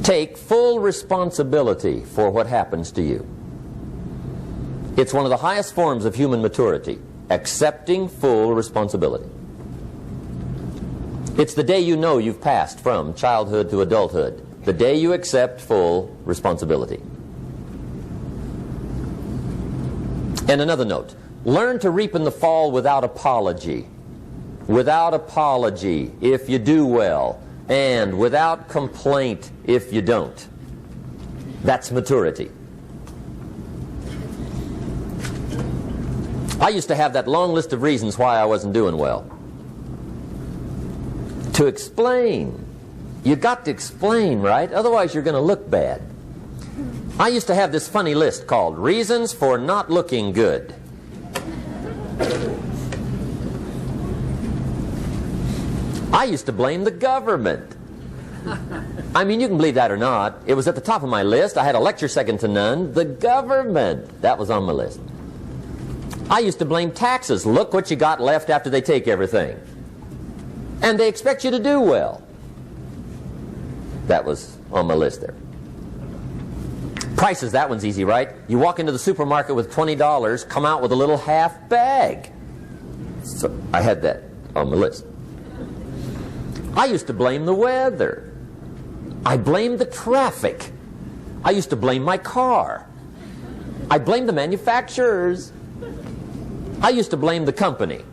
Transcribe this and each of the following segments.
Take full responsibility for what happens to you. It's one of the highest forms of human maturity, accepting full responsibility. It's the day you know you've passed from childhood to adulthood, the day you accept full responsibility. And another note, learn to reap in the fall without apology. Without apology if you do well, and without complaint if you don't. That's maturity. I used to have that long list of reasons why I wasn't doing well. To explain. You got to explain, right? Otherwise you're going to look bad. I used to have this funny list called Reasons for Not Looking Good. I used to blame the government. I mean, you can believe that or not. It was at the top of my list. I had a lecture second to none. The government. That was on my list. I used to blame taxes. Look what you got left after they take everything. And they expect you to do well. That was on my list there. Prices, that one's easy, right? You walk into the supermarket with $20, come out with a little half bag. So I had that on my list. I used to blame the weather. I blamed the traffic. I used to blame my car. I blamed the manufacturers. I used to blame the company.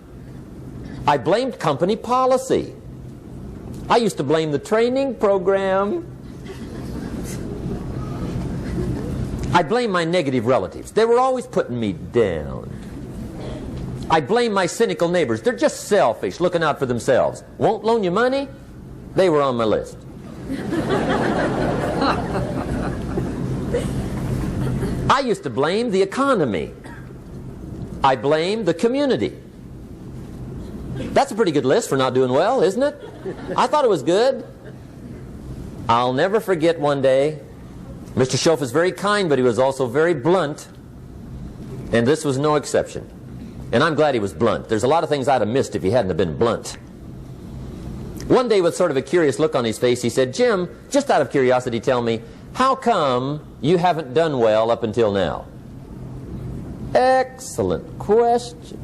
I blamed company policy. I used to blame the training program. I blame my negative relatives. They were always putting me down. I blame my cynical neighbors. They're just selfish, looking out for themselves. Won't loan you money? They were on my list. I used to blame the economy. I blamed the community. That's a pretty good list for not doing well, isn't it? I thought it was good. I'll never forget one day, Mr. Schoaf was very kind, but he was also very blunt. And this was no exception. And I'm glad he was blunt. There's a lot of things I'd have missed if he hadn't have been blunt. One day, with sort of a curious look on his face, he said, "Jim, just out of curiosity, tell me, how come you haven't done well up until now?" Excellent question.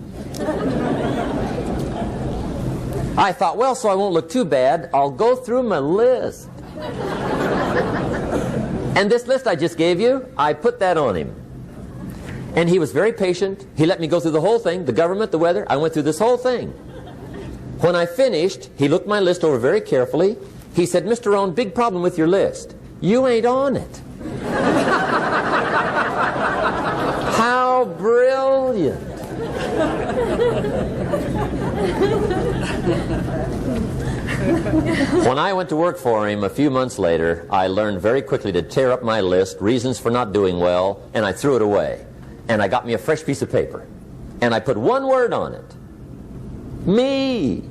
I thought, well, so I won't look too bad, I'll go through my list. And this list I just gave you, I put that on him. And he was very patient. He let me go through the whole thing, the government, the weather. I went through this whole thing. When I finished, he looked my list over very carefully. He said, "Mr. Rohn, big problem with your list. You ain't on it." How brilliant. When I went to work for him a few months later, I learned very quickly to tear up my list, reasons for not doing well, and I threw it away. And I got me a fresh piece of paper. And I put one word on it. Me.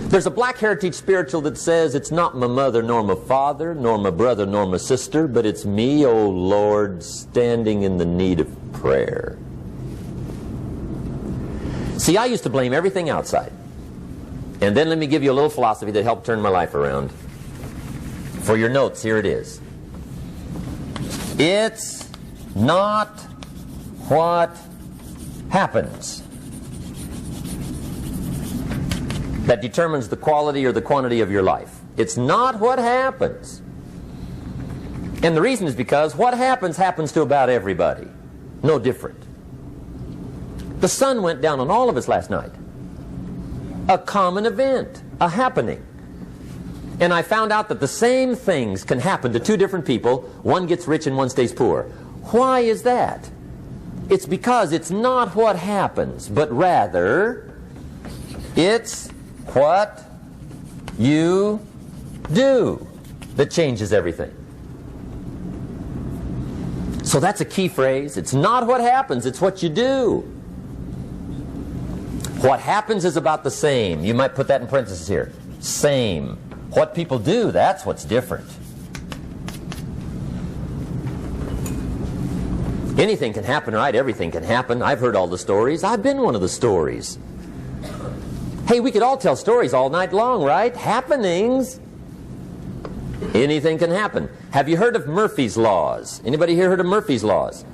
There's a Black Heritage spiritual that says, "It's not my mother nor my father, nor my brother nor my sister, but it's me, O Lord, standing in the need of prayer." See, I used to blame everything outside. And then let me give you a little philosophy that helped turn my life around. For your notes, here it is. It's not what happens that determines the quality or the quantity of your life. It's not what happens. And the reason is because what happens happens to about everybody. No different. The sun went down on all of us last night. A common event, a happening. And I found out that the same things can happen to two different people. One gets rich and one stays poor. Why is that? It's because it's not what happens, but rather it's what you do that changes everything. So that's a key phrase. It's not what happens, it's what you do. What happens is about the same. You might put that in parentheses here. Same. What people do, that's what's different. Anything can happen, right? Everything can happen. I've heard all the stories. I've been one of the stories. Hey, we could all tell stories all night long, right? Happenings. Anything can happen. Have you heard of Murphy's Laws? Anybody here heard of Murphy's Laws?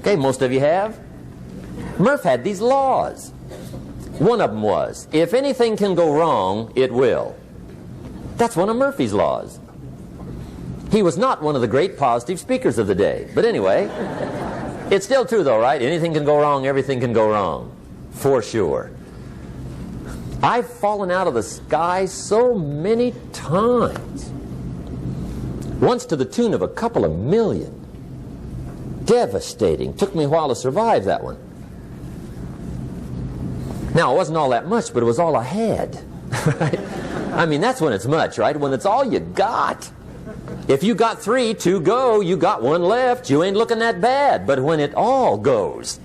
Okay, most of you have. Murph had these laws. One of them was, if anything can go wrong, it will. That's one of Murphy's Laws. He was not one of the great positive speakers of the day. But anyway, it's still true though, right? Anything can go wrong, everything can go wrong. For sure. I've fallen out of the sky so many times. Once to the tune of a couple of million. Devastating. Took me a while to survive that one. Now, it wasn't all that much, but it was all I had. Right? I mean, that's when it's much, right? When it's all you got. If you got 3, 2 go, you got 1 left, you ain't looking that bad. But when it all goes.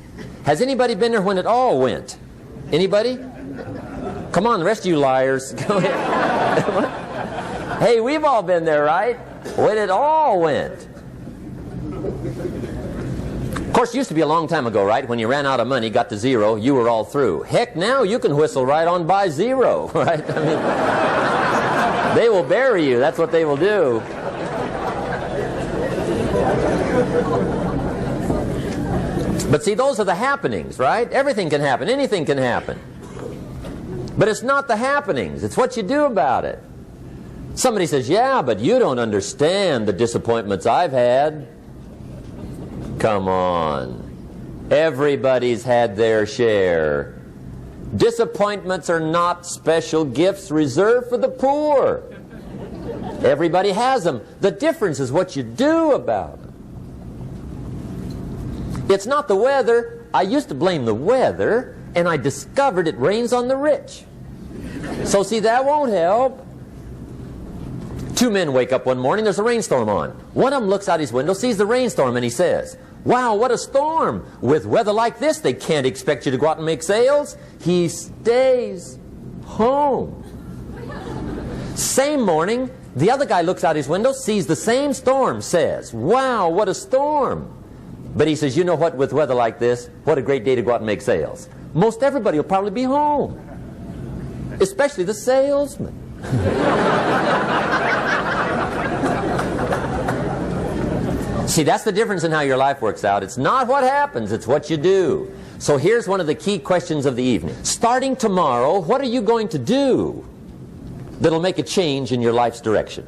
Has anybody been there when it all went? Anybody? Come on, the rest of you liars. Go ahead. Hey, we've all been there, right? When it all went. Of course, it used to be a long time ago, right? When you ran out of money, got to 0, you were all through. Heck, now you can whistle right on by 0, right? I mean, they will bury you. That's what they will do. But see, those are the happenings, right? Everything can happen. Anything can happen. But it's not the happenings. It's what you do about it. Somebody says, yeah, but you don't understand the disappointments I've had. Come on. Everybody's had their share. Disappointments are not special gifts reserved for the poor. Everybody has them. The difference is what you do about them. It's not the weather. I used to blame the weather, and I discovered it rains on the rich. So see, that won't help. 2 men wake up one morning, there's a rainstorm on. One of them looks out his window, sees the rainstorm, and he says, wow, what a storm. With weather like this, they can't expect you to go out and make sales. He stays home. Same morning, the other guy looks out his window, sees the same storm, says, wow, what a storm. But he says, you know what, with weather like this, what a great day to go out and make sales. Most everybody will probably be home. Especially the salesman. See, that's the difference in how your life works out. It's not what happens, it's what you do. So here's one of the key questions of the evening. Starting tomorrow, what are you going to do that'll make a change in your life's direction?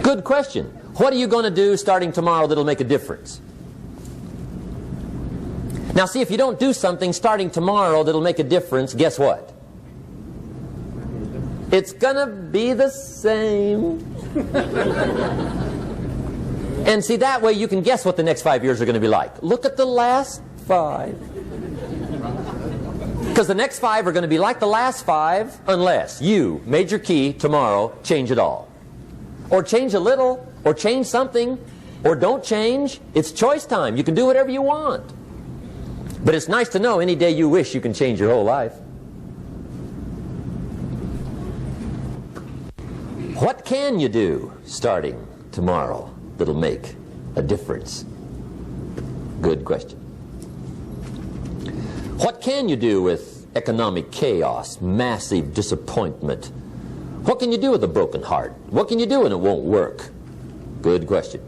Good question. What are you going to do starting tomorrow that'll make a difference? Now see, if you don't do something starting tomorrow that'll make a difference, guess what? It's going to be the same. And see, that way you can guess what the next 5 years are going to be like. Look at the last 5. Because the next 5 are going to be like the last 5 unless you, major key, tomorrow, change it all. Or change a little, or change something, or don't change. It's choice time. You can do whatever you want. But it's nice to know any day you wish you can change your whole life. What can you do starting tomorrow that'll make a difference? Good question. What can you do with economic chaos, massive disappointment? What can you do with a broken heart? What can you do when it won't work? Good question.